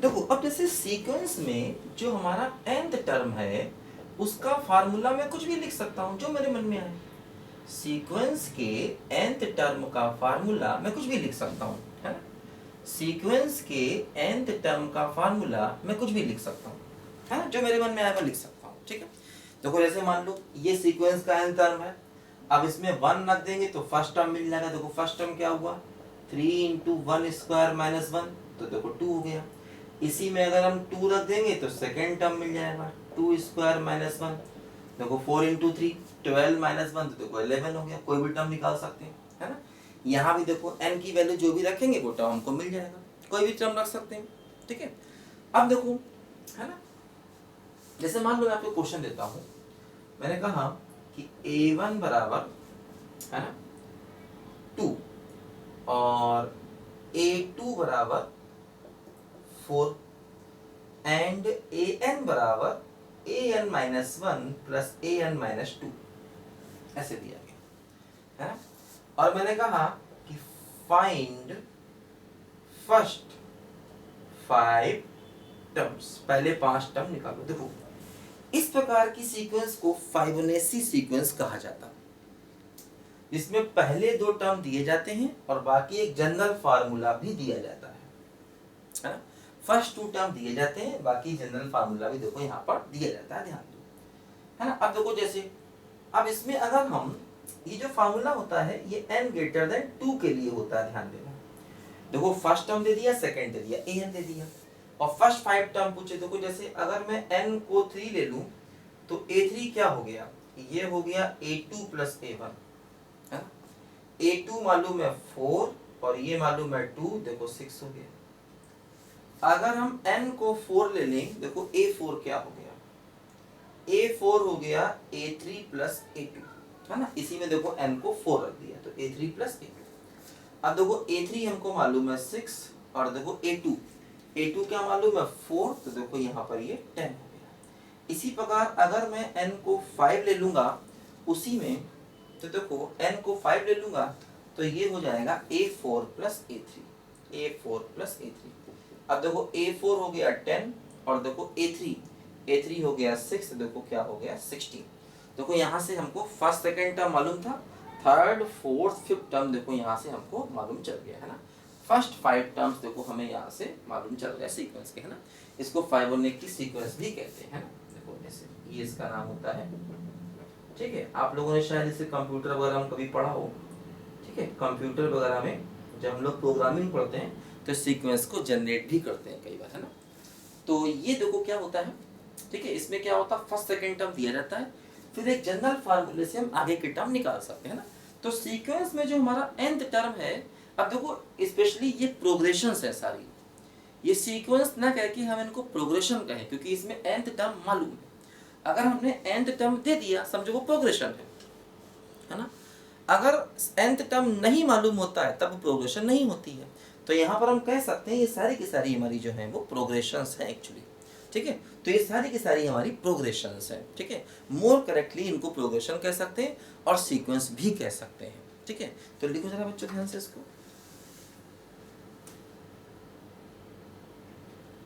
देखो अब जैसे सीक्वेंस में जो हमारा nth टर्म है उसका फार्मूला मैं कुछ भी लिख सकता हूँ जो मेरे मन में आए। सीक्वेंस के nth टर्म का फार्मूला मैं कुछ भी लिख सकता हूँ, है ना। सीक्वेंस के nth टर्म का फार्मूला मैं कुछ भी लिख सकता हूँ, है ना, जो मेरे मन में आए मैं लिख सकता हूँ, ठीक है। देखो जैसे मान लो ये सीक्वेंस का nth टर्म है, अब इसमें 1 रख देंगे तो फर्स्ट टर्म मिल जाएगा। देखो फर्स्ट टर्म क्या हुआ, 3 × 1² - 1, तो देखो 2 हो गया। इसी में अगर हम 2 रख देंगे तो सेकेंड टर्म मिल जाएगा, 2² - 1, देखो 4 × 3 12 - 1, तो देखो 11 हो गया। कोई भी टर्म निकाल सकते हैं, है ना। यहाँ भी देखो n की वैल्यू जो भी रखेंगे वो टर्म हमको मिल जाएगा, कोई भी टर्म रख सकते हैं, ठीक है। अब देखो, है ना, जैसे मान लो मैं आपको क्वेश्चन देता हूँ, मैंने कहा कि a1 बराबर, है ना, 2 और a2 बराबर 4 एंड an बराबर an - 1 प्लस an - 2 ऐसे दिया गया, है ना। और मैंने कहा कि फाइंड फर्स्ट 5 टर्म्स, पहले 5 टर्म निकालो। देखो इस प्रकार की सीक्वेंस को फाइबोनेसी सीक्वेंस कहा जाता है, जिसमें पहले 2 टर्म दिए जाते हैं और बाकी एक जनरल फार्मूला भी दिया जाता है ना। फर्स्ट 2 टर्म दिए जाते हैं, बाकी जनरल फार्मूला भी देखो यहाँ पर दिया जाता है, ध्यान दो, है ना। अब देखो जैसे अब इसमें अगर हम ये जो फार्मूला होता है ये n 2 के लिए होता है, ध्यान देना। देखो फर्स्ट टर्म दे दिया, सेकंड दे दिया, an दे दिया, और फर्स्ट 5 टर्म पूछे। देखो जैसे अगर मैं n को 3 ले लूं तो a3 क्या हो गया, ये हो गया a2 + a1, है ना। a2 मालूम है 4 और ये मालूम है 2, देखो 6 हो गया। अगर हम n को 4 ले लें, देखो a4 क्या हो गया, a4 हो गया a3 + a2, है ना। इसी में देखो n को 4 रख दिया तो a3 + a2। अब देखो a3 हमको मालूम है 6 और देखो a2 क्या मालूम है 4, तो देखो यहाँ पर ये 10 हो गया। इसी प्रकार अगर मैं n को 5 ले लूंगा उसी में, तो देखो n को 5 ले लूंगा तो ये हो जाएगा a4 + a3। अब देखो a4 हो गया 10 और देखो a3 हो गया 6, देखो क्या हो गया 16। देखो यहाँ से हमको फर्स्ट सेकंड टर्म मालूम था, थर्ड फोर्थ फिफ्थ टर्म देखो यहाँ से हमको मालूम चल गया, है ना। फर्स्ट 5 टर्म्स देखो हमें यहाँ से मालूम चल गया सीक्वेंस के, है ना। इसको फाइबोनेची सीक्वेंस भी कहते हैं, है ना। देखो जैसे ये इसका नाम होता है, ठीक है। आप लोगों ने शायद इसे कंप्यूटर वगैरह में कभी पढ़ा हो, ठीक है। कंप्यूटर वगैरह में जब हम लोग प्रोग्रामिंग पढ़ते हैं तो सीक्वेंस को जनरेट भी करते हैं कई बार, है ना। तो ये देखो क्या होता है, ठीक है। इसमें क्या होता है, फर्स्ट सेकंड टर्म दिया जाता है, फिर एक जनरल फार्मूले से हम आगे के टर्म निकाल सकते हैं ना। तो सीक्वेंस में जो हमारा nth टर्म है, अब देखो स्पेशली ये प्रोग्रेशंस है सारी, ये सीक्वेंस ना कह के हम इनको प्रोग्रेशन कहें क्योंकि इसमें nth टर्म मालूम है। अगर हमने nth टर्म दे दिया समझो वो प्रोग्रेशन है ना। अगर nth टर्म नहीं मालूम होता है तब प्रोग्रेशन नहीं होती है। तो यहाँ पर हम कह सकते हैं ये सारी की सारी हमारी जो है वो प्रोग्रेशंस है एक्चुअली, ठीक है। तो ये सारी की सारी हमारी प्रोग्रेशंस हैं, ठीक है। मोर करेक्टली इनको प्रोग्रेशन कह सकते हैं और सीक्वेंस भी कह सकते हैं, ठीक है। तो लिखो जरा बच्चों ध्यान से इसको।